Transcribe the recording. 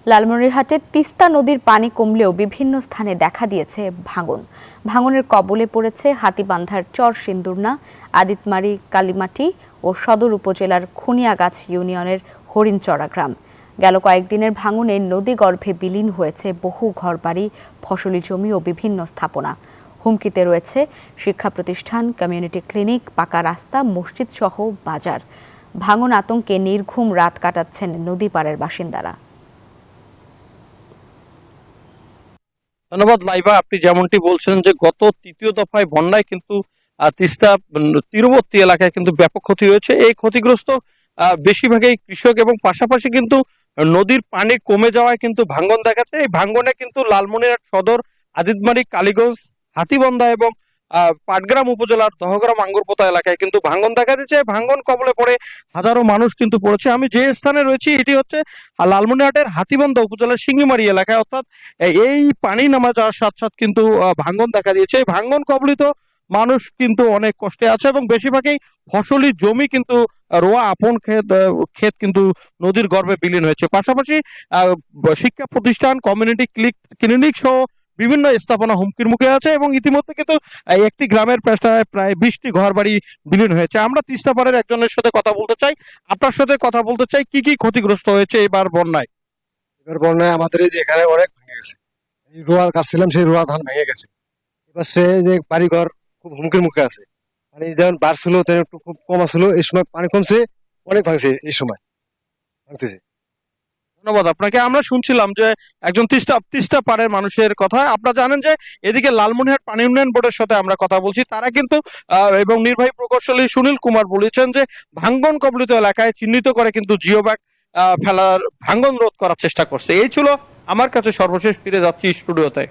লালমনিরহাটে তিস্তা নদীর পানি কমলেও বিভিন্ন স্থানে দেখা দিয়েছে ভাঙন। ভাঙনের কবলে পড়েছে হাতীবান্ধার চর সিন্দুরনা, আদিতমারি, কালিমাটি ও সদর উপজেলার খুনিয়াগাছ ইউনিয়নের হরিণচড়া গ্রাম। গেল কয়েকদিনের ভাঙনে নদীগর্ভে বিলীন হয়েছে বহু ঘরবাড়ি, ফসলি জমি ও বিভিন্ন স্থাপনা। হুমকিতে রয়েছে শিক্ষা প্রতিষ্ঠান, কমিউনিটি ক্লিনিক, পাকা রাস্তা, মসজিদ সহ বাজার। ভাঙন আতঙ্কে নির্ঘুম রাত কাটাচ্ছেন নদীপাড়ের বাসিন্দারা। ধন্যবাদ লাইবা। আপনি যেমনটি বলছেন যে গত তৃতীয় দফায় বন্যায় কিন্তু তিস্তা তীরবর্তী এলাকায় কিন্তু ব্যাপক ক্ষতি হয়েছে। এই ক্ষতিগ্রস্ত বেশিরভাগই কৃষক এবং পাশাপাশি কিন্তু নদীর পানি কমে যাওয়ায় কিন্তু ভাঙ্গন দেখাচ্ছে। এই ভাঙ্গনে কিন্তু লালমনিরহাট সদর, আদিতমারি, কালীগঞ্জ, হাতীবান্ধা এবং পাটগ্রাম উপজেলার দহগ্রাম আঙ্গুরপোতা এলাকায় কিন্তু ভাঙ্গন দেখা দিচ্ছে। ভাঙ্গন কবলে পড়ে হাজারো মানুষ কিন্তু পড়েছে। আমি যে স্থানে রয়েছি এটি হচ্ছে লালমনিরহাটের হাতীবান্ধা উপজেলার সিঙ্গিমারি এলাকায়, অর্থাৎ এই পানি নামা যাওয়ার সাথে সাথে কিন্তু ভাঙ্গন দেখা দিয়েছে। এই ভাঙ্গন কবলিত মানুষ কিন্তু অনেক কষ্টে আছে এবং বেশিরভাগই ফসলি জমি কিন্তু রোয়া আপন ক্ষেত কিন্তু নদীর গর্ভে বিলীন হয়েছে। পাশাপাশি শিক্ষা প্রতিষ্ঠান, কমিউনিটি ক্লিনিক সহ বিভিন্ন স্থাপনা হুমকির মুখে আছে এবং ইতিমধ্যে কিন্তু একটি গ্রামের প্রায় 20টি ঘর বাড়ি বিলীন হয়েছে। আমরা তিস্তা পাড়ের একজনের সাথে কথা বলতে চাই। আপনার সাথে কথা বলতে চাই, কি কি ক্ষতিগ্রস্ত হয়েছে এবার বন্যায়? এবার বন্যায় আমাদের এই যে এখানে অনেক ভেঙে গেছে। এই রোয়া কাটছিলাম, সেই রোয়া ধান ভেঙে গেছে। এবার সে যে বাড়িঘর খুব হুমকির মুখে আছে। মানে যেমন বাড়ছিল তেমন একটু খুব কম আসলো, এই সময় পানি কমছে, অনেক ভাঙছে এই সময় ভাঙতেছে। ধন্যবাদ আপনাকে। আমরা শুনছিলাম যে একজন তিস্তা তিস্তা পাড়ের মানুষের কথা। আপনারা জানেন যে এদিকে লালমনিরহাট পানি উন্নয়ন বোর্ডের সাথে আমরা কথা বলছি। তারা কিন্তু এবং নির্বাহী প্রকৌশলী সুনীল কুমার বলেছেন যে ভাঙ্গন কবলিত এলাকায় চিহ্নিত করে কিন্তু জিও ব্যাগ ফেলার ভাঙ্গন রোধ করার চেষ্টা করছে। এই ছিল আমার কাছে সর্বশেষ। ফিরে যাচ্ছি স্টুডিওতে।